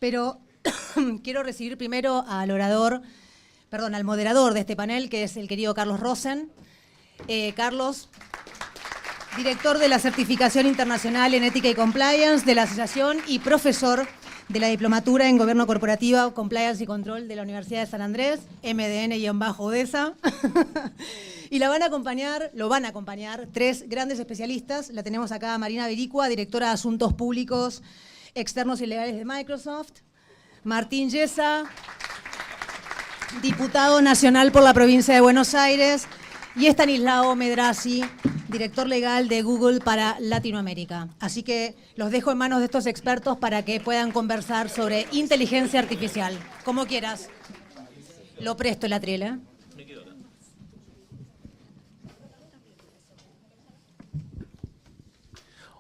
Pero quiero recibir primero al al moderador de este panel, que es el querido Carlos Rosen. Carlos, director de la Certificación Internacional en Ética y Compliance de la Asociación y profesor de la Diplomatura en Gobierno Corporativo, Compliance y Control de la Universidad de San Andrés, MDN-UDESA. Y lo van a acompañar tres grandes especialistas. La tenemos acá a Marina Bericua, directora de Asuntos Públicos Externos y Legales de Microsoft. Martín Yesa, diputado nacional por la provincia de Buenos Aires. Y Estanislao Medrassi, director legal de Google para Latinoamérica. Así que los dejo en manos de estos expertos para que puedan conversar sobre inteligencia artificial. Como quieras. Lo presto el atril, ¿eh?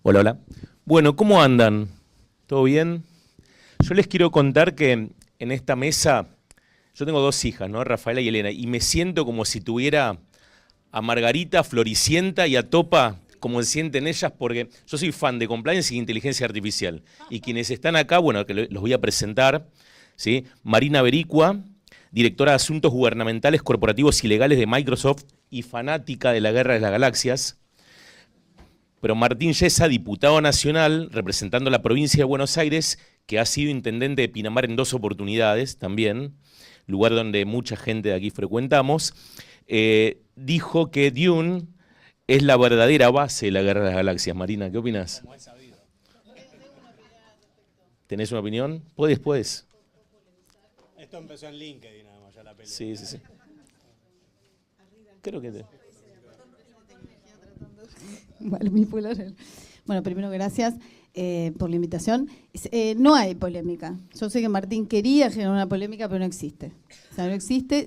Hola, hola. Bueno, ¿cómo andan? ¿Todo bien? Yo les quiero contar que en esta mesa, yo tengo dos hijas, ¿no? Rafaela y Elena, y me siento como si tuviera a Margarita, Floricienta y a Topa, como se sienten ellas, porque yo soy fan de compliance y inteligencia artificial. Y quienes están acá, bueno, que los voy a presentar, ¿sí? Marina Bericua, directora de Asuntos Gubernamentales, Corporativos y Legales de Microsoft y fanática de la Guerra de las Galaxias. Pero Martín Yesa, diputado nacional, representando a la provincia de Buenos Aires, que ha sido intendente de Pinamar en 2 oportunidades también, lugar donde mucha gente de aquí frecuentamos, dijo que Dune es la verdadera base de la Guerra de las Galaxias. Marina, ¿qué opinas? Como es sabido. ¿Tenés una opinión? Puedes. Esto empezó en LinkedIn, nada más, ya la pelea. Sí. Creo que Vale, bueno, primero gracias por la invitación. No hay polémica. Yo sé que Martín quería generar una polémica, pero no existe. O sea, no existe.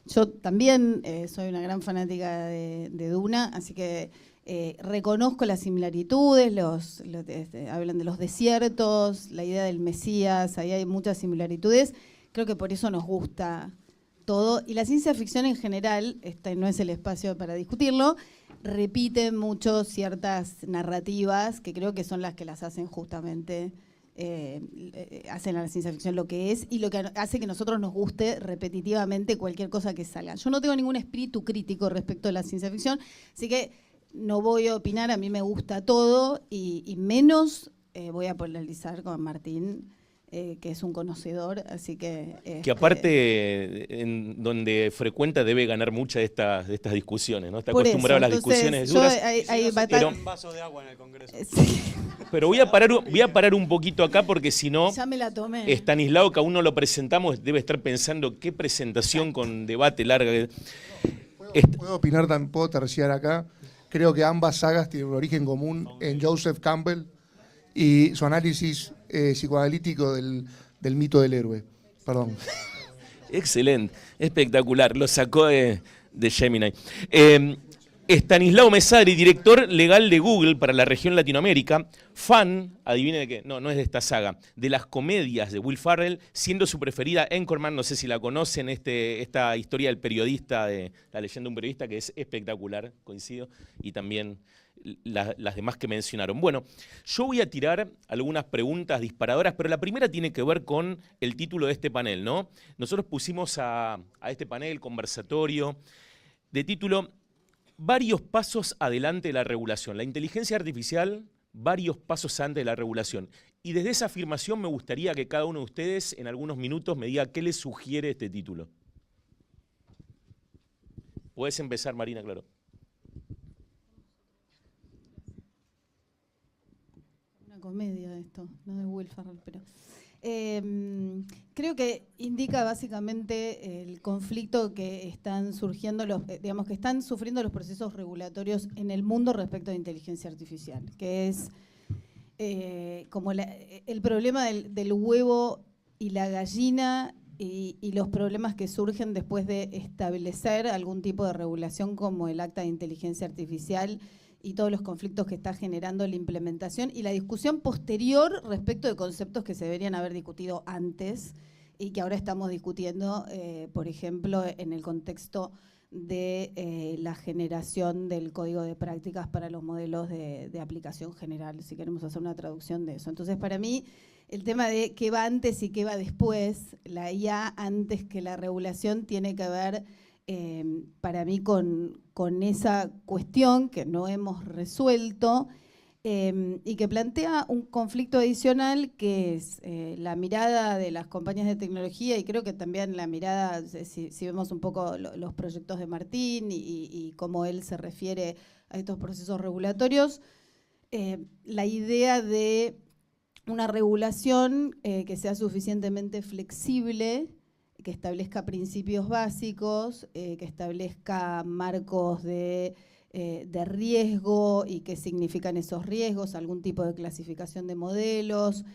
Yo también soy una gran fanática de Duna, así que reconozco las similitudes, hablan de los desiertos, la idea del Mesías, ahí hay muchas similitudes. Creo que por eso nos gusta todo. Y la ciencia ficción en general, este no es el espacio para discutirlo, repite mucho ciertas narrativas que creo que son las que las hacen justamente, hacen a la ciencia ficción lo que es y lo que hace que a nosotros nos guste repetitivamente cualquier cosa que salga. Yo no tengo ningún espíritu crítico respecto a la ciencia ficción, así que no voy a opinar, a mí me gusta todo y menos voy a polarizar con Martín, que es un conocedor, así que... Que aparte, en donde frecuenta, debe ganar muchas de estas discusiones, ¿no? Está acostumbrado a las discusiones duras. Pero un vaso de agua en el Congreso. Sí. Pero voy a parar un poquito acá porque si no, ya me la tomé. Estanislao, que aún no lo presentamos, debe estar pensando qué presentación con debate larga. ¿Puedo opinar, puedo terciar acá? Creo que ambas sagas tienen un origen común en Joseph Campbell y su análisis psicoanalítico del mito del héroe. Perdón. Excelente, espectacular, lo sacó de Gemini. Estanislao Mesadri, director legal de Google para la región Latinoamérica, fan, adivine de qué, no es de esta saga, de las comedias de Will Ferrell, siendo su preferida Anchorman, no sé si la conocen, esta historia del periodista, de la leyenda de un periodista, que es espectacular, coincido, y también las demás que mencionaron. Bueno, yo voy a tirar algunas preguntas disparadoras, pero la primera tiene que ver con el título de este panel, ¿no? Nosotros pusimos a este panel conversatorio de título Varios pasos adelante de la regulación. La inteligencia artificial, varios pasos antes de la regulación. Y desde esa afirmación me gustaría que cada uno de ustedes en algunos minutos me diga qué les sugiere este título. Puedes empezar, Marina, claro. Una comedia esto, no de Will Ferrell, pero... creo que indica básicamente el conflicto que están surgiendo, que están sufriendo los procesos regulatorios en el mundo respecto de inteligencia artificial, que es como el problema del huevo y la gallina y los problemas que surgen después de establecer algún tipo de regulación como el Acta de Inteligencia Artificial y todos los conflictos que está generando la implementación y la discusión posterior respecto de conceptos que se deberían haber discutido antes y que ahora estamos discutiendo, por ejemplo, en el contexto de la generación del código de prácticas para los modelos de aplicación general, si queremos hacer una traducción de eso. Entonces, para mí, el tema de qué va antes y qué va después, la IA antes que la regulación tiene que ver para mí con esa cuestión que no hemos resuelto y que plantea un conflicto adicional que es la mirada de las compañías de tecnología y creo que también la mirada, si vemos un poco los proyectos de Martín y cómo él se refiere a estos procesos regulatorios, la idea de una regulación que sea suficientemente flexible, que establezca principios básicos, que establezca marcos de riesgo y qué significan esos riesgos, algún tipo de clasificación de modelos,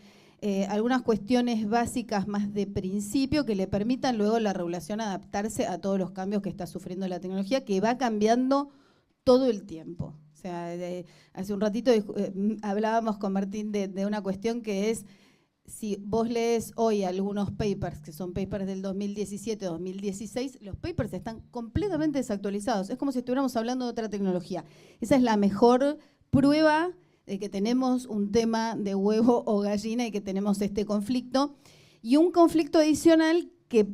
algunas cuestiones básicas más de principio que le permitan luego a la regulación adaptarse a todos los cambios que está sufriendo la tecnología, que va cambiando todo el tiempo. O sea, hace un ratito hablábamos con Martín de una cuestión que es, si vos lees hoy algunos papers, que son papers del 2017, 2016, los papers están completamente desactualizados. Es como si estuviéramos hablando de otra tecnología. Esa es la mejor prueba de que tenemos un tema de huevo o gallina y que tenemos este conflicto. Y un conflicto adicional que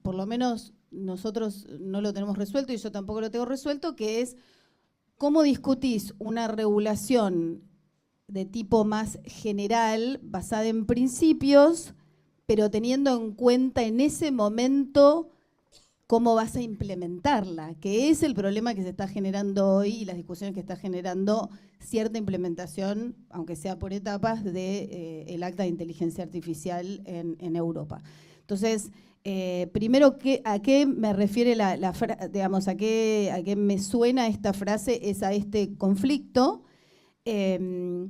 por lo menos nosotros no lo tenemos resuelto y yo tampoco lo tengo resuelto, que es cómo discutís una regulación de tipo más general, basada en principios, pero teniendo en cuenta en ese momento cómo vas a implementarla, que es el problema que se está generando hoy y las discusiones que está generando cierta implementación, aunque sea por etapas, del Acta de Inteligencia Artificial en Europa. Entonces, primero, ¿a qué me refiere digamos, a qué me suena esta frase? Es a este conflicto que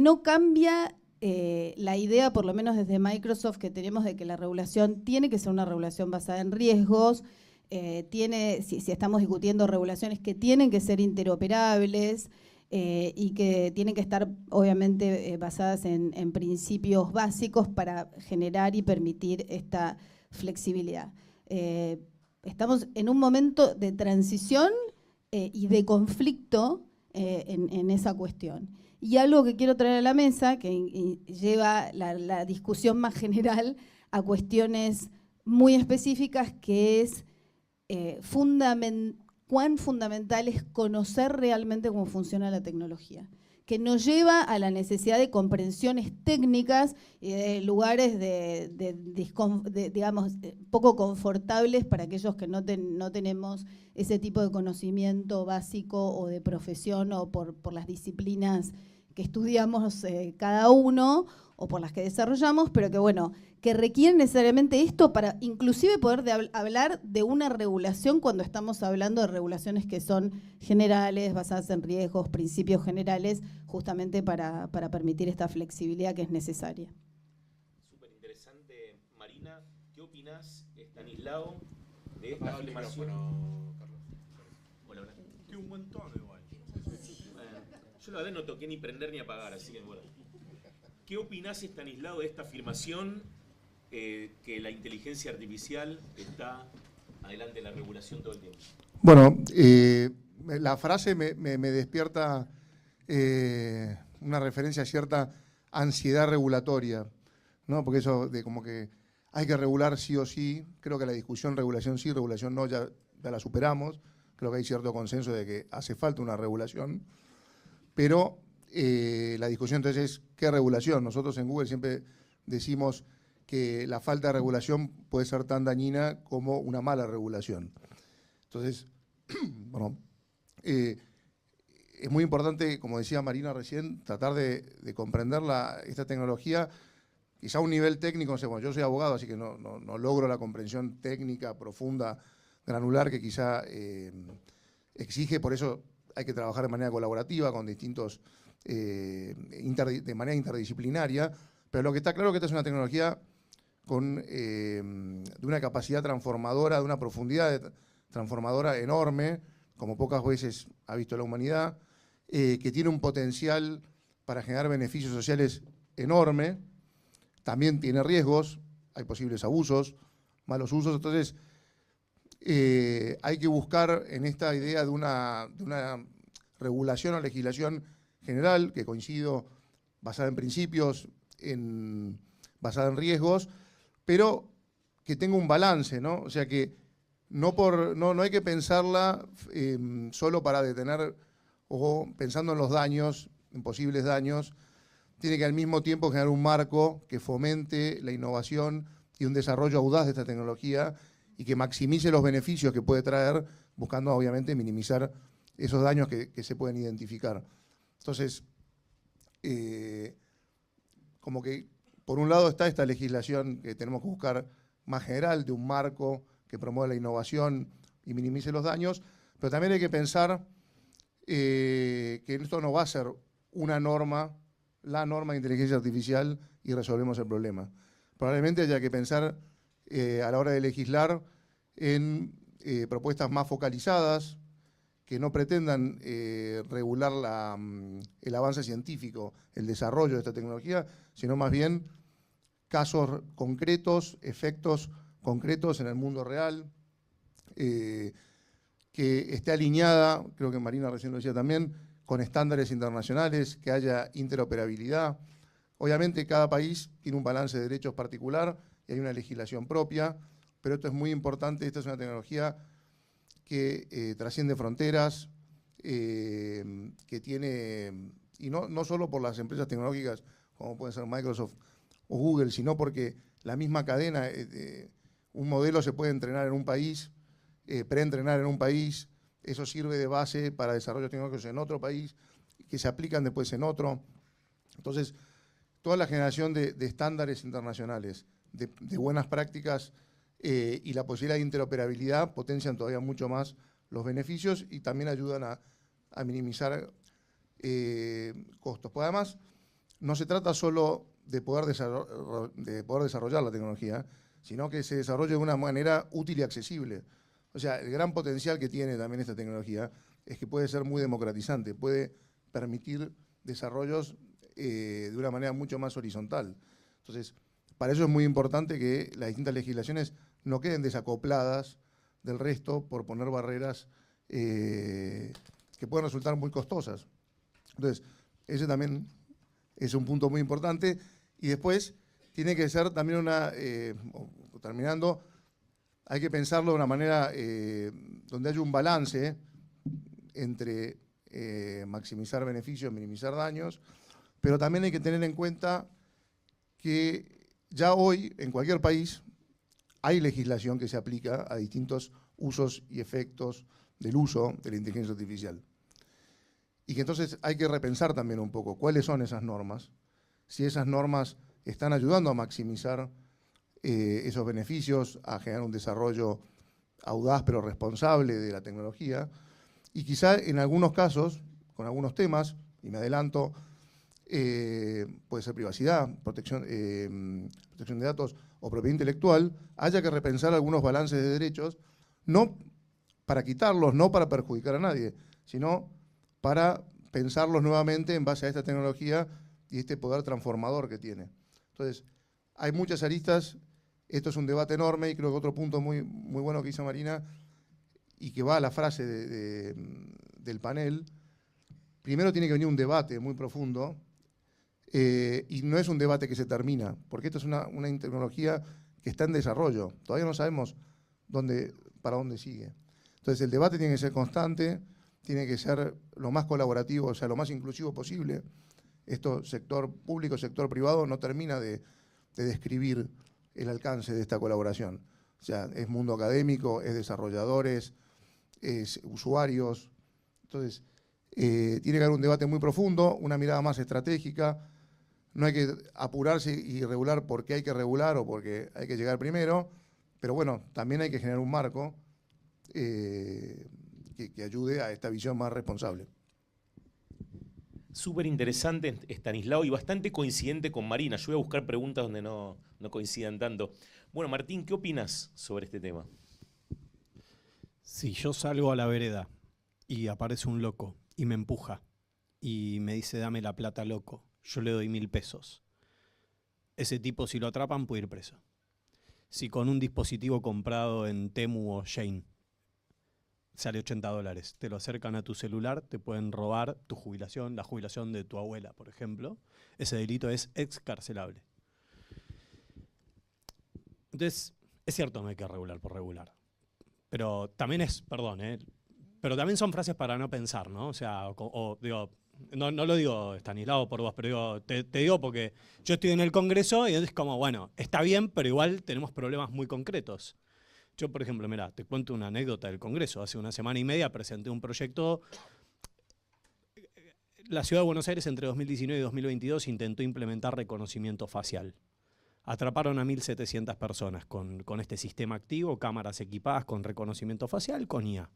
no cambia la idea, por lo menos desde Microsoft, que tenemos de que la regulación tiene que ser una regulación basada en riesgos, si estamos discutiendo regulaciones que tienen que ser interoperables y que tienen que estar obviamente basadas en principios básicos para generar y permitir esta flexibilidad. Estamos en un momento de transición y de conflicto en esa cuestión. Y algo que quiero traer a la mesa, que lleva la discusión más general a cuestiones muy específicas, que es cuán fundamental es conocer realmente cómo funciona la tecnología, que nos lleva a la necesidad de comprensiones técnicas y de lugares digamos, poco confortables para aquellos que no tenemos ese tipo de conocimiento básico o de profesión o por las disciplinas que estudiamos cada uno o por las que desarrollamos, pero que bueno, que requieren necesariamente esto para inclusive poder hablar de una regulación cuando estamos hablando de regulaciones que son generales, basadas en riesgos, principios generales, justamente para permitir esta flexibilidad que es necesaria. Súper interesante, Marina. ¿Qué opinás, Estanislao, de esta afirmación? Hola, hola. Qué un buen tono igual. Yo la verdad no toqué ni prender ni apagar, así que bueno. ¿Qué opinás, Estanislao, de esta afirmación que la inteligencia artificial está adelante de la regulación todo el tiempo? Bueno, la frase me despierta una referencia a cierta ansiedad regulatoria, ¿no? Porque eso de como que hay que regular sí o sí, creo que la discusión regulación sí, regulación no, ya la superamos, creo que hay cierto consenso de que hace falta una regulación, pero la discusión entonces es ¿qué regulación? Nosotros en Google siempre decimos que la falta de regulación puede ser tan dañina como una mala regulación. Entonces, bueno, es muy importante, como decía Marina recién, tratar de comprender esta tecnología, quizá a un nivel técnico, no sé, bueno, yo soy abogado, así que no logro la comprensión técnica profunda, granular, que quizá exige, por eso hay que trabajar de manera colaborativa con distintos, de manera interdisciplinaria, pero lo que está claro es que esta es una tecnología de una capacidad transformadora, de una profundidad transformadora enorme, como pocas veces ha visto la humanidad, que tiene un potencial para generar beneficios sociales enorme, también tiene riesgos, hay posibles abusos, malos usos, entonces hay que buscar en esta idea de una regulación o legislación general, que coincido basada en principios, basada en riesgos, pero que tenga un balance, ¿no? O sea que no hay que pensarla solo para detener o pensando en los daños, en posibles daños, tiene que al mismo tiempo generar un marco que fomente la innovación y un desarrollo audaz de esta tecnología y que maximice los beneficios que puede traer, buscando obviamente minimizar esos daños que se pueden identificar. Entonces, como que por un lado está esta legislación que tenemos que buscar más general, de un marco que promueva la innovación y minimice los daños, pero también hay que pensar que esto no va a ser una norma, la norma de inteligencia artificial y resolvemos el problema. Probablemente haya que pensar a la hora de legislar en propuestas más focalizadas, que no pretendan regular el avance científico, el desarrollo de esta tecnología, sino más bien casos concretos, efectos concretos en el mundo real, que esté alineada, creo que Marina recién lo decía también, con estándares internacionales, que haya interoperabilidad. Obviamente cada país tiene un balance de derechos particular y hay una legislación propia, pero esto es muy importante, esta es una tecnología que trasciende fronteras, que tiene, y no solo por las empresas tecnológicas como pueden ser Microsoft o Google, sino porque la misma cadena, un modelo se puede entrenar en un país, preentrenar en un país, eso sirve de base para desarrollos tecnológicos en otro país, que se aplican después en otro. Entonces, toda la generación de estándares internacionales, de buenas prácticas y la posibilidad de interoperabilidad potencian todavía mucho más los beneficios y también ayudan a minimizar costos. Pues además, no se trata solo de poder desarrollar la tecnología, sino que se desarrolle de una manera útil y accesible. O sea, el gran potencial que tiene también esta tecnología es que puede ser muy democratizante, puede permitir desarrollos de una manera mucho más horizontal. Entonces, para eso es muy importante que las distintas legislaciones no queden desacopladas del resto por poner barreras que pueden resultar muy costosas. Entonces, ese también es un punto muy importante. Y después tiene que ser también terminando, hay que pensarlo de una manera donde haya un balance entre maximizar beneficios, minimizar daños, pero también hay que tener en cuenta que ya hoy en cualquier país hay legislación que se aplica a distintos usos y efectos del uso de la inteligencia artificial. Y que entonces hay que repensar también un poco cuáles son esas normas, si esas normas están ayudando a maximizar esos beneficios, a generar un desarrollo audaz pero responsable de la tecnología, y quizá en algunos casos, con algunos temas, y me adelanto, puede ser privacidad, protección de datos o propiedad intelectual, haya que repensar algunos balances de derechos, no para quitarlos, no para perjudicar a nadie, sino para pensarlos nuevamente en base a esta tecnología y este poder transformador que tiene. Entonces, hay muchas aristas, esto es un debate enorme y creo que otro punto muy bueno que hizo Marina y que va a la frase del panel, primero tiene que venir un debate muy profundo y no es un debate que se termina, porque esto es una tecnología que está en desarrollo, todavía no sabemos para dónde sigue. Entonces el debate tiene que ser constante, tiene que ser lo más colaborativo, o sea, lo más inclusivo posible. Esto, sector público, sector privado, no termina de describir el alcance de esta colaboración. O sea, es mundo académico, es desarrolladores, es usuarios. Entonces, tiene que haber un debate muy profundo, una mirada más estratégica. No hay que apurarse y regular porque hay que regular o porque hay que llegar primero, pero bueno, también hay que generar un marco que ayude a esta visión más responsable. Súper interesante, Estanislao, y bastante coincidente con Marina. Yo voy a buscar preguntas donde no coincidan tanto. Bueno, Martín, ¿qué opinas sobre este tema? Si yo salgo a la vereda y aparece un loco y me empuja y me dice dame la plata, loco, yo le doy 1.000 pesos. Ese tipo, si lo atrapan, puede ir preso. Si con un dispositivo comprado en Temu o Shein sale $80. Te lo acercan a tu celular, te pueden robar tu jubilación, la jubilación de tu abuela, por ejemplo. Ese delito es excarcelable. Entonces, es cierto, no hay que regular por regular. Pero también pero también son frases para no pensar, ¿no? O sea, digo, no lo digo Estanislao por vos, pero digo, te digo porque yo estoy en el Congreso y es como, bueno, está bien, pero igual tenemos problemas muy concretos. Yo, por ejemplo, mira, te cuento una anécdota del Congreso. Hace una semana y media presenté un proyecto. La Ciudad de Buenos Aires entre 2019 y 2022 intentó implementar reconocimiento facial. Atraparon a 1.700 personas con este sistema activo, cámaras equipadas con reconocimiento facial, con IA.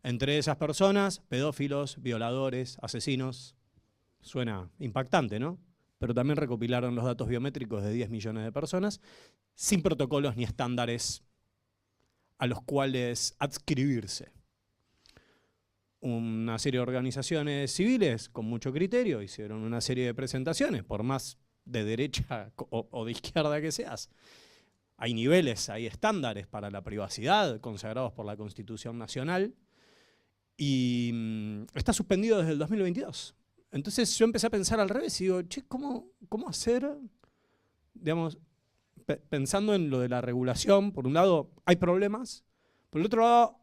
Entre esas personas, pedófilos, violadores, asesinos. Suena impactante, ¿no? Pero también recopilaron los datos biométricos de 10 millones de personas sin protocolos ni estándares a los cuales adscribirse. Una serie de organizaciones civiles con mucho criterio hicieron una serie de presentaciones, por más de derecha o de izquierda que seas. Hay niveles, hay estándares para la privacidad consagrados por la Constitución Nacional y está suspendido desde el 2022. Entonces yo empecé a pensar al revés y digo, che, ¿cómo hacer? Digamos, pensando en lo de la regulación, por un lado hay problemas, por el otro lado,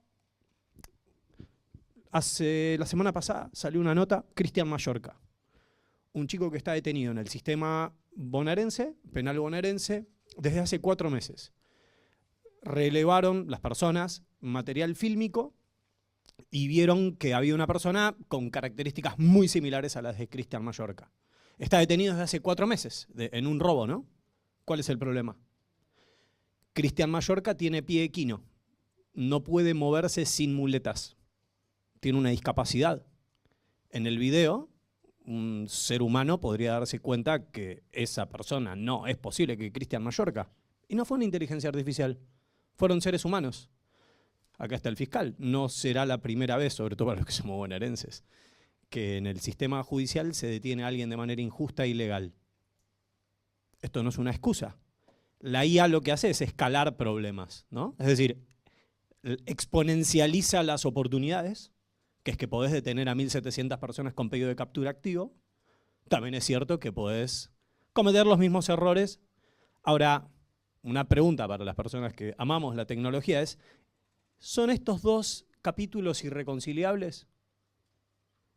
la semana pasada salió una nota, Cristian Mallorca, un chico que está detenido en el sistema bonaerense, penal bonaerense, desde hace 4 meses. Relevaron las personas material fílmico y vieron que había una persona con características muy similares a las de Cristian Mallorca. Está detenido desde hace 4 meses, en un robo, ¿no? ¿Cuál es el problema? Cristian Mallorca tiene pie equino, no puede moverse sin muletas, tiene una discapacidad. En el video, un ser humano podría darse cuenta que esa persona no es posible que Cristian Mallorca. Y no fue una inteligencia artificial, fueron seres humanos. Acá está el fiscal. No será la primera vez, sobre todo para los que somos bonaerenses, que en el sistema judicial se detiene a alguien de manera injusta e ilegal. Esto no es una excusa. La IA lo que hace es escalar problemas, ¿no? Es decir, exponencializa las oportunidades, que es que podés detener a 1.700 personas con pedido de captura activo. También es cierto que podés cometer los mismos errores. Ahora, una pregunta para las personas que amamos la tecnología es, ¿son estos dos capítulos irreconciliables?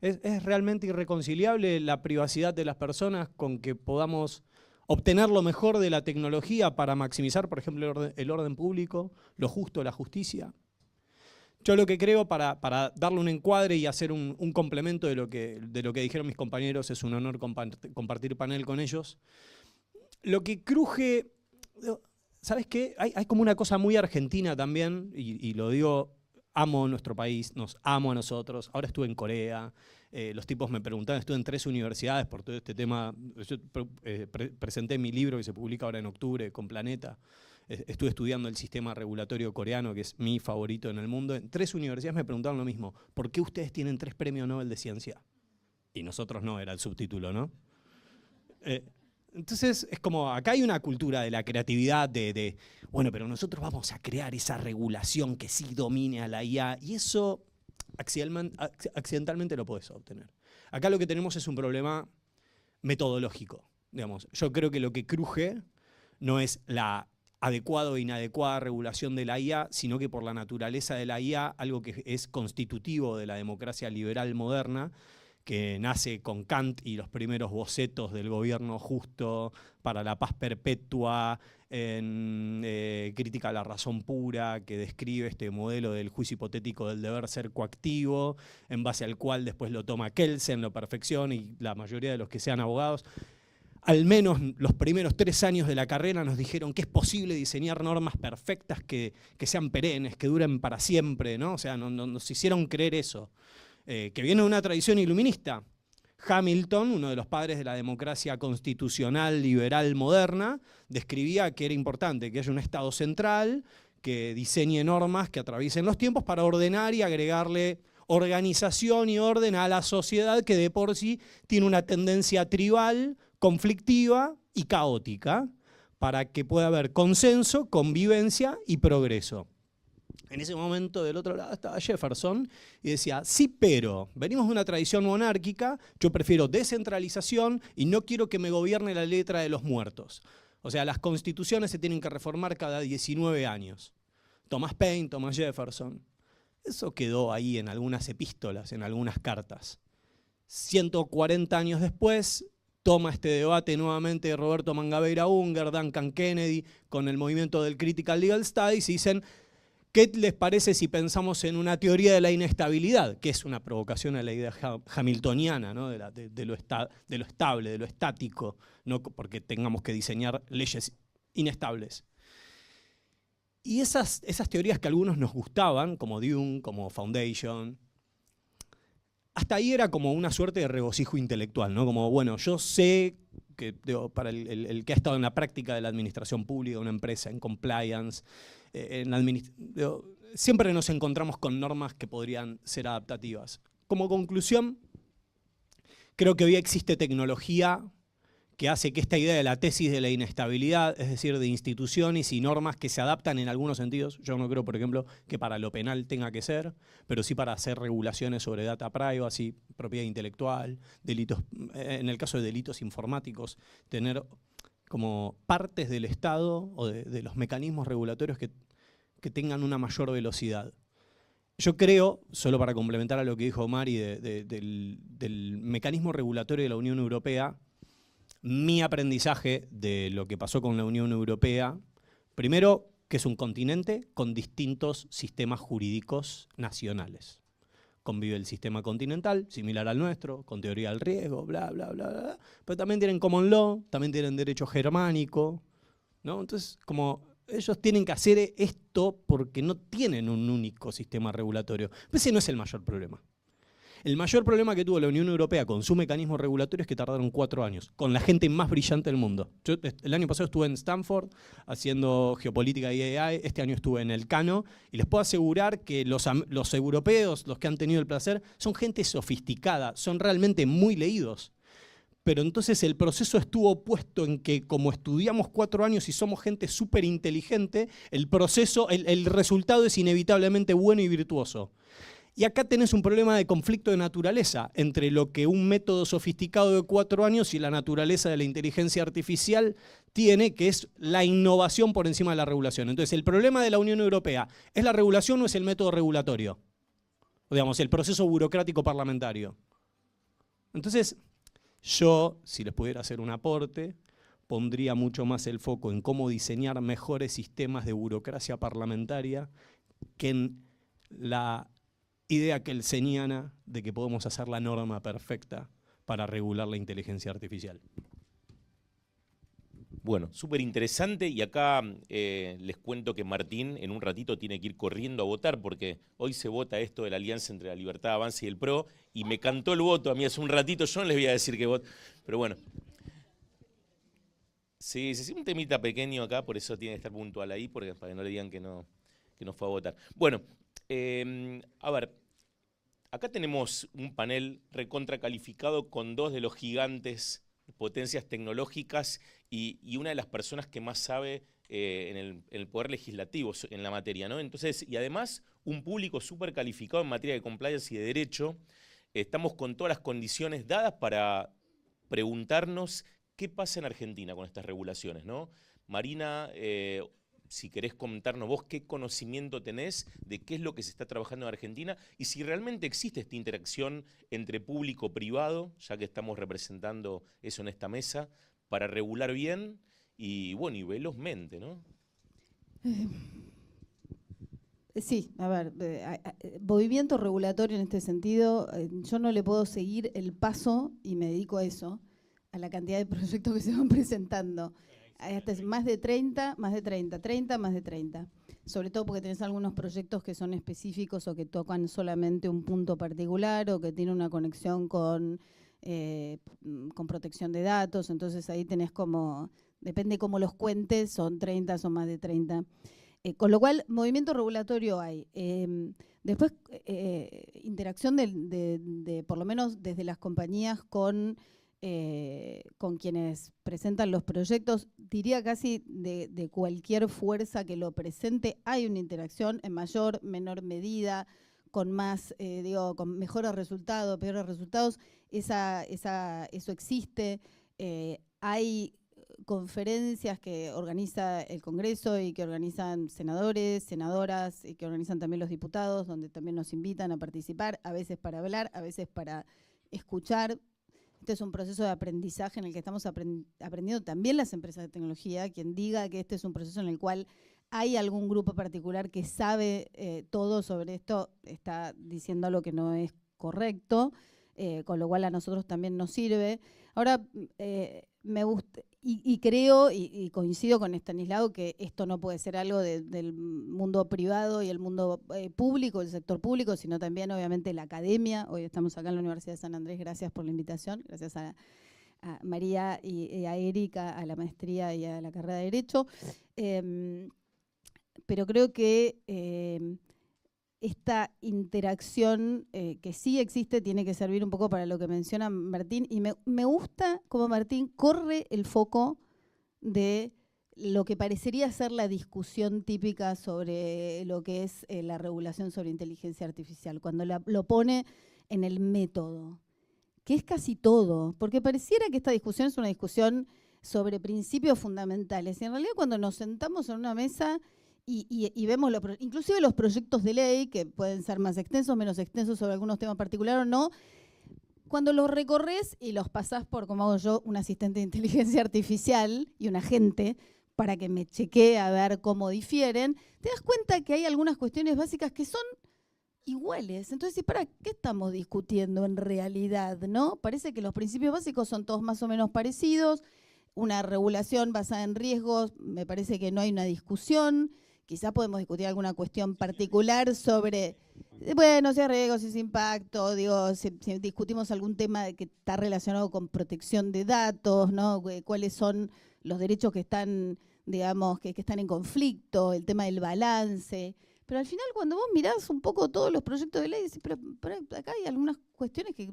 ¿Es realmente irreconciliable la privacidad de las personas con que podamos obtener lo mejor de la tecnología para maximizar, por ejemplo, el orden público, lo justo, la justicia? Yo lo que creo, para darle un encuadre y hacer un complemento de lo que dijeron mis compañeros, es un honor compartir panel con ellos. Lo que cruje, ¿sabes qué? Hay como una cosa muy argentina también, y lo digo, amo nuestro país, nos amo a nosotros. Ahora estuve en Corea, los tipos me preguntaban, estuve en 3 universidades por todo este tema. Yo presenté mi libro que se publica ahora en octubre con Planeta. Estuve estudiando el sistema regulatorio coreano, que es mi favorito en el mundo. En 3 universidades me preguntaron lo mismo. ¿Por qué ustedes tienen 3 premios Nobel de Ciencia? Y nosotros no, era el subtítulo, ¿no? Entonces, es como, acá hay una cultura de la creatividad, bueno, pero nosotros vamos a crear esa regulación que sí domine a la IA, y eso accidentalmente lo podés obtener. Acá lo que tenemos es un problema metodológico, digamos. Yo creo que lo que cruje no es la adecuada o inadecuada regulación de la IA, sino que por la naturaleza de la IA, algo que es constitutivo de la democracia liberal moderna, que nace con Kant y los primeros bocetos del gobierno justo para la paz perpetua, en Crítica a la razón pura, que describe este modelo del juicio hipotético del deber ser coactivo, en base al cual después lo toma Kelsen, lo perfecciona, y la mayoría de los que sean abogados, al menos los primeros 3 años de la carrera nos dijeron que es posible diseñar normas perfectas que sean perennes, que duren para siempre, ¿no? O sea, nos hicieron creer eso. Que viene de una tradición iluminista. Hamilton, uno de los padres de la democracia constitucional liberal moderna, describía que era importante que haya un Estado central que diseñe normas que atraviesen los tiempos para ordenar y agregarle organización y orden a la sociedad que de por sí tiene una tendencia tribal, conflictiva y caótica, para que pueda haber consenso, convivencia y progreso. En ese momento del otro lado estaba Jefferson y decía, sí, pero venimos de una tradición monárquica, yo prefiero descentralización y no quiero que me gobierne la letra de los muertos. O sea, las constituciones se tienen que reformar cada 19 años. Thomas Paine, Thomas Jefferson. Eso quedó ahí en algunas epístolas, en algunas cartas. 140 años después, toma este debate nuevamente Roberto Mangabeira Unger, Duncan Kennedy, con el movimiento del Critical Legal Studies, y dicen, ¿qué les parece si pensamos en una teoría de la inestabilidad? Que es una provocación a la idea hamiltoniana, ¿no? de lo estable, de lo estático, no porque tengamos que diseñar leyes inestables. Y esas teorías que a algunos nos gustaban, como Dune, como Foundation, hasta ahí era como una suerte de regocijo intelectual, ¿no? Como, bueno, yo sé que para el que ha estado en la práctica de la administración pública, una empresa, en compliance, siempre nos encontramos con normas que podrían ser adaptativas. Como conclusión, creo que hoy existe tecnología que hace que esta idea de la tesis de la inestabilidad, es decir, de instituciones y normas que se adaptan en algunos sentidos, yo no creo, por ejemplo, que para lo penal tenga que ser, pero sí para hacer regulaciones sobre data privacy, propiedad intelectual, delitos, en el caso de delitos informáticos, tener como partes del Estado o de los mecanismos regulatorios que tengan una mayor velocidad. Yo creo, solo para complementar a lo que dijo Mari del mecanismo regulatorio de la Unión Europea, mi aprendizaje de lo que pasó con la Unión Europea, primero, que es un continente con distintos sistemas jurídicos nacionales. Convive el sistema continental, similar al nuestro, con teoría del riesgo, bla, bla, bla, bla, pero también tienen common law, también tienen derecho germánico, ¿no? Entonces, como ellos tienen que hacer esto porque no tienen un único sistema regulatorio. Pero ese no es el mayor problema. El mayor problema que tuvo la Unión Europea con su mecanismo regulatorio es que tardaron 4 años, con la gente más brillante del mundo. Yo el año pasado estuve en Stanford haciendo geopolítica y AI, este año estuve en el Cano, y les puedo asegurar que los europeos, los que han tenido el placer, son gente sofisticada, son realmente muy leídos. Pero entonces el proceso estuvo puesto en que como estudiamos 4 años y somos gente súper inteligente, el resultado es inevitablemente bueno y virtuoso. Y acá tenés un problema de conflicto de naturaleza entre lo que un método sofisticado de 4 años y la naturaleza de la inteligencia artificial tiene, que es la innovación por encima de la regulación. Entonces, el problema de la Unión Europea, ¿es la regulación o es el método regulatorio? O digamos, el proceso burocrático parlamentario. Entonces, yo, si les pudiera hacer un aporte, pondría mucho más el foco en cómo diseñar mejores sistemas de burocracia parlamentaria que en la idea kelseniana de que podemos hacer la norma perfecta para regular la inteligencia artificial. Bueno, súper interesante, y acá les cuento que Martín en un ratito tiene que ir corriendo a votar porque hoy se vota esto de la alianza entre la Libertad Avanza y el PRO, y me cantó el voto a mí hace un ratito, yo no les voy a decir que voto, pero bueno. Sí, un temita pequeño acá, por eso tiene que estar puntual ahí, para que no le digan que no fue a votar. Bueno, a ver, acá tenemos un panel recontra calificado con 2 de los gigantes, potencias tecnológicas, y una de las personas que más sabe en el poder legislativo en la materia, ¿no? Entonces, y además un público súper calificado en materia de compliance y de derecho. Estamos con todas las condiciones dadas para preguntarnos qué pasa en Argentina con estas regulaciones, ¿no? Marina, si querés comentarnos vos qué conocimiento tenés de qué es lo que se está trabajando en Argentina y si realmente existe esta interacción entre público-privado, ya que estamos representando eso en esta mesa, para regular bien y, bueno, y velozmente, ¿no? Sí, a ver, movimiento regulatorio en este sentido, yo no le puedo seguir el paso, y me dedico a eso, a la cantidad de proyectos que se van presentando. Hasta más de 30, sobre todo porque tenés algunos proyectos que son específicos o que tocan solamente un punto particular o que tienen una conexión con protección de datos, entonces ahí tenés como, depende cómo los cuentes, son 30, son más de 30. Con lo cual, movimiento regulatorio hay. Después, interacción de por lo menos desde las compañías con con quienes presentan los proyectos, diría casi de cualquier fuerza que lo presente, hay una interacción en mayor, menor medida, con más, con mejores resultados, peores resultados, eso existe. Hay conferencias que organiza el Congreso y que organizan senadores, senadoras y que organizan también los diputados, donde también nos invitan a participar, a veces para hablar, a veces para escuchar. Este es un proceso de aprendizaje en el que estamos aprendiendo también las empresas de tecnología. Quien diga que este es un proceso en el cual hay algún grupo particular que sabe todo sobre esto, está diciendo algo que no es correcto, con lo cual a nosotros también nos sirve. Ahora, me gusta, y creo, y coincido con Estanislao, que esto no puede ser algo del mundo privado y el mundo público, el sector público, sino también, obviamente, la academia. Hoy estamos acá en la Universidad de San Andrés, gracias por la invitación, gracias a María y a Erika, a la maestría y a la carrera de Derecho. Pero creo que esta interacción que sí existe tiene que servir un poco para lo que menciona Martín, y me gusta cómo Martín corre el foco de lo que parecería ser la discusión típica sobre lo que es la regulación sobre inteligencia artificial, cuando lo pone en el método, que es casi todo, porque pareciera que esta discusión es una discusión sobre principios fundamentales, y en realidad cuando nos sentamos en una mesa y vemos inclusive los proyectos de ley, que pueden ser más extensos, menos extensos sobre algunos temas particulares o no, cuando los recorres y los pasás por, como hago yo, un asistente de inteligencia artificial y un agente para que me chequee a ver cómo difieren, te das cuenta que hay algunas cuestiones básicas que son iguales. Entonces, ¿para qué estamos discutiendo en realidad, no? Parece que los principios básicos son todos más o menos parecidos. Una regulación basada en riesgos, me parece que no hay una discusión. Quizás podemos discutir alguna cuestión particular sobre, bueno, si hay riesgos, si es impacto, si discutimos algún tema que está relacionado con protección de datos, ¿no? Cuáles son los derechos que están, digamos, que están en conflicto, el tema del balance. Pero al final, cuando vos mirás un poco todos los proyectos de ley, decís, pero acá hay algunas cuestiones que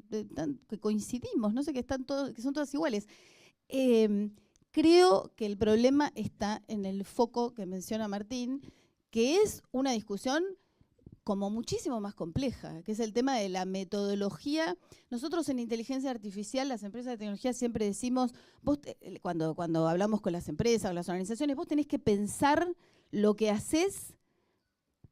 coincidimos, no sé, que son todas iguales. Creo que el problema está en el foco que menciona Martín, que es una discusión como muchísimo más compleja, que es el tema de la metodología. Nosotros en inteligencia artificial, las empresas de tecnología siempre decimos, vos cuando hablamos con las empresas, con las organizaciones, vos tenés que pensar lo que haces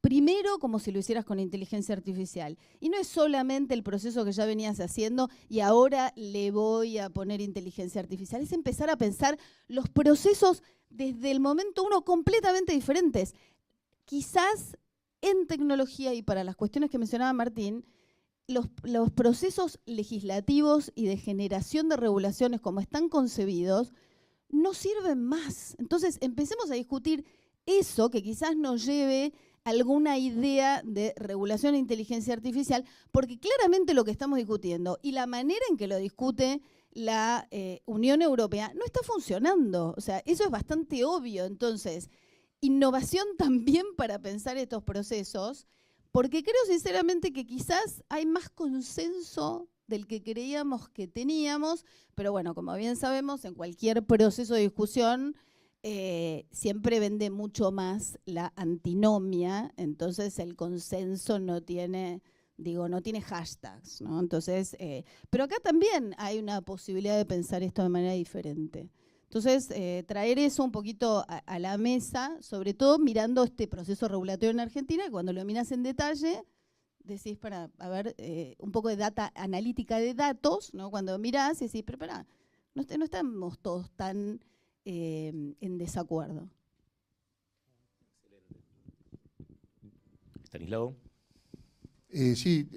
primero como si lo hicieras con inteligencia artificial. Y no es solamente el proceso que ya venías haciendo y ahora le voy a poner inteligencia artificial. Es empezar a pensar los procesos desde el momento uno completamente diferentes. Quizás en tecnología y para las cuestiones que mencionaba Martín, los procesos legislativos y de generación de regulaciones como están concebidos no sirven más. Entonces empecemos a discutir eso que quizás nos lleve alguna idea de regulación de inteligencia artificial, porque claramente lo que estamos discutiendo y la manera en que lo discute la Unión Europea no está funcionando. O sea, eso es bastante obvio. Entonces, innovación también para pensar estos procesos, porque creo sinceramente que quizás hay más consenso del que creíamos que teníamos, pero bueno, como bien sabemos, en cualquier proceso de discusión siempre vende mucho más la antinomia, entonces el consenso no tiene hashtags, ¿no? Entonces, pero acá también hay una posibilidad de pensar esto de manera diferente. Entonces, traer eso un poquito a la mesa, sobre todo mirando este proceso regulatorio en Argentina, que cuando lo miras en detalle, decís, a ver, un poco de data analítica de datos, ¿no? Cuando mirás y decís, pero no estamos todos tan en desacuerdo. Estanislao. Sí,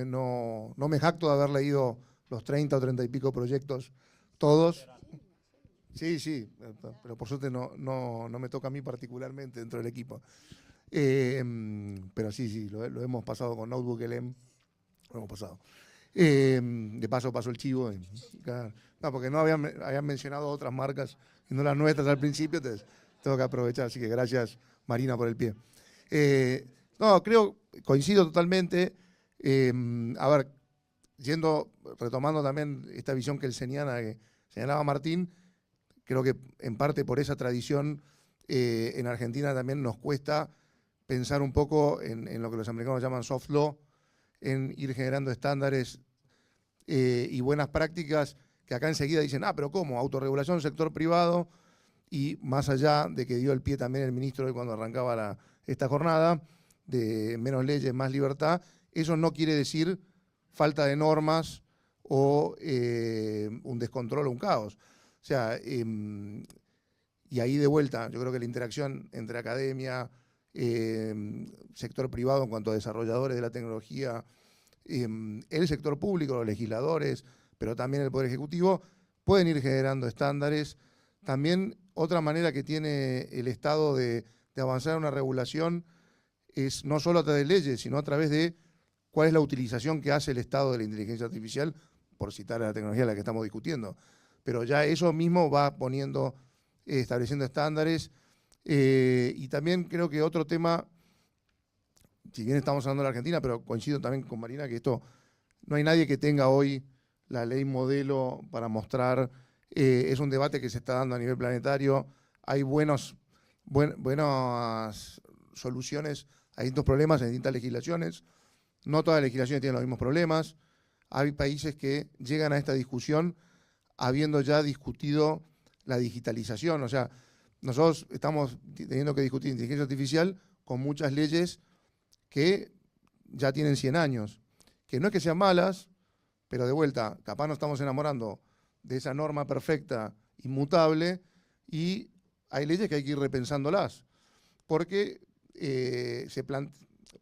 no me jacto de haber leído los 30 o 30 y pico proyectos, todos. Sí, pero por suerte no me toca a mí particularmente dentro del equipo. Pero sí, lo hemos pasado con Notebook LM, lo hemos pasado. De paso el chivo. No, porque no habían mencionado otras marcas y no las nuestras al principio, entonces tengo que aprovechar. Así que gracias, Marina, por el pie. Coincido totalmente. A ver, retomando también esta visión que señalaba Martín, creo que en parte por esa tradición en Argentina también nos cuesta pensar un poco en lo que los americanos llaman soft law, en ir generando estándares y buenas prácticas que acá enseguida dicen, pero ¿cómo? Autorregulación, sector privado, y más allá de que dio el pie también el ministro hoy cuando arrancaba esta jornada, de menos leyes, más libertad, eso no quiere decir falta de normas o un descontrol o un caos. O sea, y ahí de vuelta, yo creo que la interacción entre academia, sector privado en cuanto a desarrolladores de la tecnología, el sector público, los legisladores, pero también el Poder Ejecutivo, pueden ir generando estándares. También otra manera que tiene el Estado de avanzar en una regulación es no solo a través de leyes, sino a través de cuál es la utilización que hace el Estado de la inteligencia artificial, por citar a la tecnología a la que estamos discutiendo. Pero ya eso mismo va estableciendo estándares. Y también creo que otro tema, si bien estamos hablando de la Argentina, pero coincido también con Marina que no hay nadie que tenga hoy la ley modelo para mostrar. Es un debate que se está dando a nivel planetario. Hay buenas soluciones a distintos problemas en distintas legislaciones. No todas las legislaciones tienen los mismos problemas. Hay países que llegan a esta discusión habiendo ya discutido la digitalización. O sea, nosotros estamos teniendo que discutir inteligencia artificial con muchas leyes que ya tienen 100 años. Que no es que sean malas, pero de vuelta, capaz nos estamos enamorando de esa norma perfecta, inmutable, y hay leyes que hay que ir repensándolas. Porque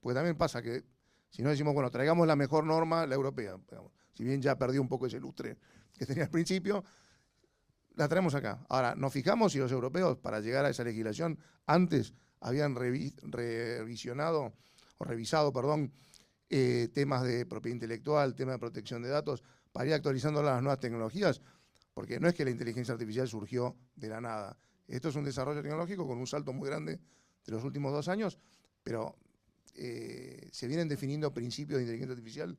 pues también pasa que si no decimos, bueno, traigamos la mejor norma, la europea, digamos, si bien ya perdió un poco ese lustre que tenía al principio, la traemos acá. Ahora, nos fijamos si los europeos, para llegar a esa legislación, antes habían revisado temas de propiedad intelectual, temas de protección de datos, para ir actualizando las nuevas tecnologías, porque no es que la inteligencia artificial surgió de la nada. Esto es un desarrollo tecnológico con un salto muy grande de los últimos 2 años, pero se vienen definiendo principios de inteligencia artificial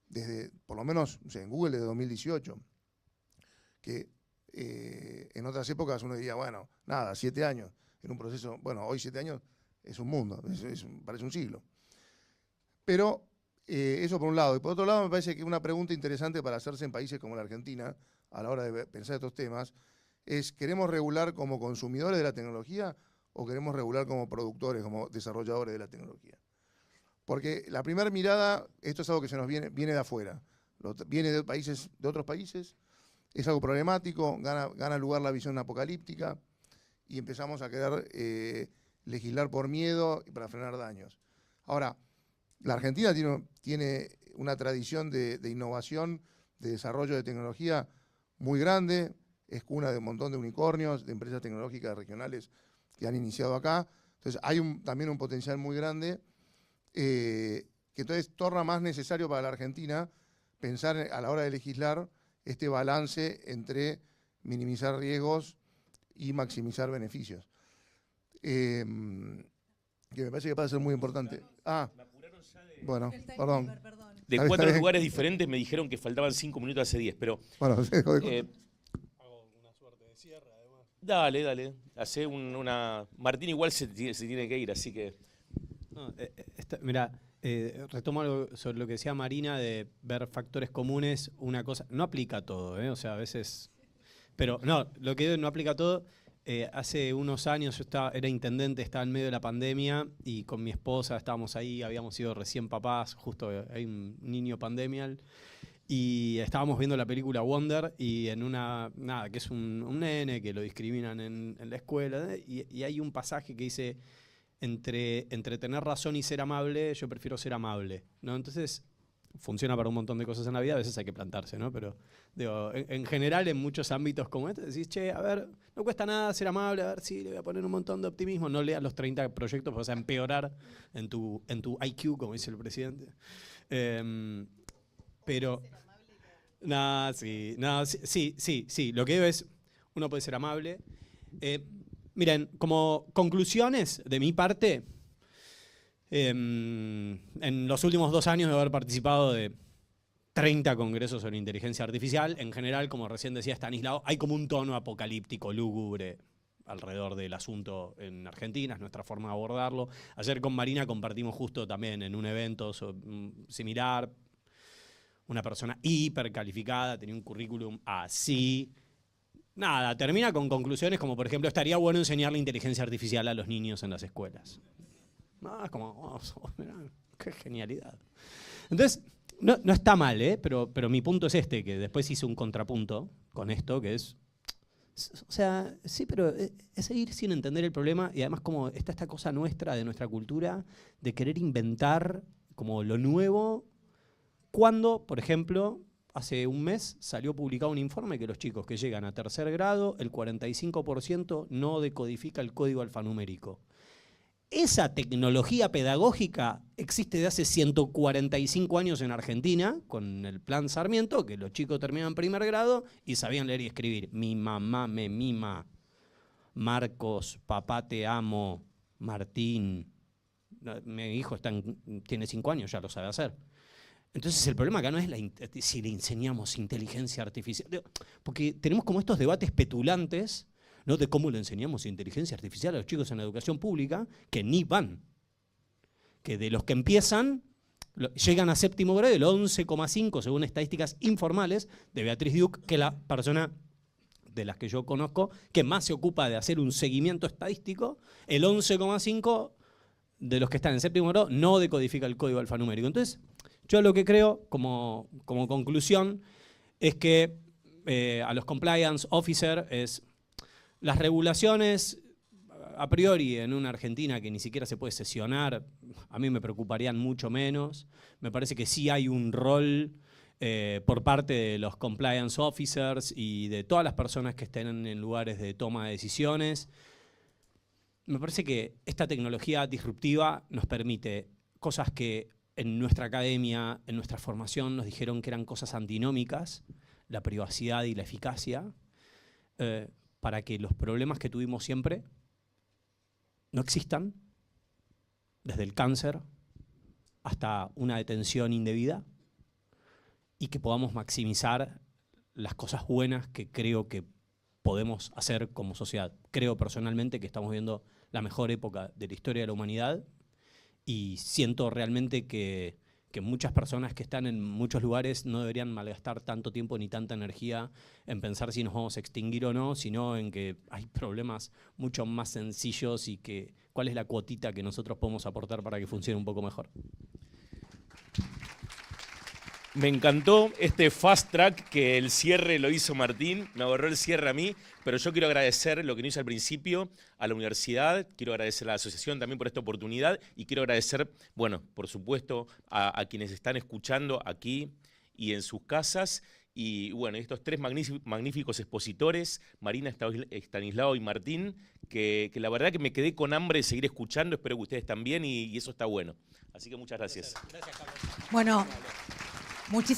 desde, por lo menos, en Google desde 2018, que en otras épocas uno diría, bueno, nada, 7 años, en un proceso, bueno, hoy 7 años es un mundo, parece un siglo. Pero eso por un lado. Y por otro lado me parece que una pregunta interesante para hacerse en países como la Argentina, a la hora de pensar estos temas, es, ¿queremos regular como consumidores de la tecnología o queremos regular como productores, como desarrolladores de la tecnología? Porque la primera mirada, esto es algo que se nos viene de afuera, viene de otros países, es algo problemático, gana lugar la visión apocalíptica y empezamos a querer legislar por miedo y para frenar daños. Ahora, la Argentina tiene una tradición de innovación, de desarrollo de tecnología muy grande, es cuna de un montón de unicornios, de empresas tecnológicas regionales que han iniciado acá. Entonces hay también un potencial muy grande que entonces torna más necesario para la Argentina pensar a la hora de legislar este balance entre minimizar riesgos y maximizar beneficios. Que me parece que puede ser muy importante. Bueno, perdón. De 4 lugares diferentes me dijeron que faltaban 5 minutos hace 10, pero... Bueno, hago una suerte de cierre, además. Dale. Hacé una... Martín igual se tiene que ir, así que... No, mira, retomo algo sobre lo que decía Marina de ver factores comunes. Una cosa, no aplica a todo, o sea, a veces... Pero no, lo que digo no aplica a todo. Hace unos años yo era intendente, estaba en medio de la pandemia y con mi esposa estábamos ahí, habíamos sido recién papás, justo hay un niño pandemial, y estábamos viendo la película Wonder y en que es un nene que lo discriminan en la escuela, y hay un pasaje que dice, entre tener razón y ser amable, yo prefiero ser amable, ¿no? Entonces... funciona para un montón de cosas en la vida, a veces hay que plantarse, ¿no? Pero digo, en general, en muchos ámbitos como este, decís, che, a ver, no cuesta nada ser amable, a ver si le voy a poner un montón de optimismo, no leas los 30 proyectos, vas a empeorar en tu IQ, como dice el presidente. Pero... sí, lo que digo es, uno puede ser amable. Miren, como conclusiones de mi parte... En los últimos 2 años de haber participado de 30 congresos sobre inteligencia artificial. En general, como recién decía Stanislao, hay como un tono apocalíptico, lúgubre, alrededor del asunto en Argentina, es nuestra forma de abordarlo. Ayer con Marina compartimos justo también en un evento similar, una persona hipercalificada, tenía un currículum así. Nada, termina con conclusiones como, por ejemplo, estaría bueno enseñar la inteligencia artificial a los niños en las escuelas. No, es como, oh, mirá, qué genialidad. Entonces, no está mal, pero mi punto es este, que después hice un contrapunto con esto, que es, o sea, sí, pero es seguir sin entender el problema, y además como está esta cosa nuestra, de nuestra cultura, de querer inventar como lo nuevo, cuando, por ejemplo, hace un mes salió publicado un informe que los chicos que llegan a tercer grado, el 45% no decodifica el código alfanumérico. Esa tecnología pedagógica existe de hace 145 años en Argentina, con el Plan Sarmiento, que los chicos terminaban primer grado y sabían leer y escribir. Mi mamá me mima, Marcos, papá te amo, Martín. Mi hijo tiene 5 años, ya lo sabe hacer. Entonces el problema acá no es si le enseñamos inteligencia artificial, porque tenemos como estos debates petulantes, ¿no?, de cómo le enseñamos inteligencia artificial a los chicos en la educación pública, que ni van. Que de los que empiezan, llegan a séptimo grado, el 11,5 según estadísticas informales de Beatriz Duke, que es la persona de las que yo conozco que más se ocupa de hacer un seguimiento estadístico, el 11,5 de los que están en séptimo grado no decodifica el código alfanumérico. Entonces, yo lo que creo, como conclusión, es que a los compliance officer las regulaciones a priori en una Argentina que ni siquiera se puede sesionar, a mí me preocuparían mucho menos. Me parece que sí hay un rol por parte de los compliance officers y de todas las personas que estén en lugares de toma de decisiones. Me parece que esta tecnología disruptiva nos permite cosas que en nuestra academia, en nuestra formación, nos dijeron que eran cosas antinómicas, la privacidad y la eficacia, para que los problemas que tuvimos siempre no existan, desde el cáncer hasta una detención indebida, y que podamos maximizar las cosas buenas que creo que podemos hacer como sociedad. Creo personalmente que estamos viendo la mejor época de la historia de la humanidad, y siento realmente que muchas personas que están en muchos lugares no deberían malgastar tanto tiempo ni tanta energía en pensar si nos vamos a extinguir o no, sino en que hay problemas mucho más sencillos y que cuál es la cuotita que nosotros podemos aportar para que funcione un poco mejor. Me encantó este fast track que el cierre lo hizo Martín, me agarró el cierre a mí, pero yo quiero agradecer lo que nos hizo al principio a la universidad, quiero agradecer a la asociación también por esta oportunidad y quiero agradecer, bueno, por supuesto, a quienes están escuchando aquí y en sus casas. Y bueno, estos tres magníficos expositores, Marina, Stanislao y Martín, que la verdad que me quedé con hambre de seguir escuchando, espero que ustedes también y eso está bueno. Así que muchas gracias. Bueno, muchísimas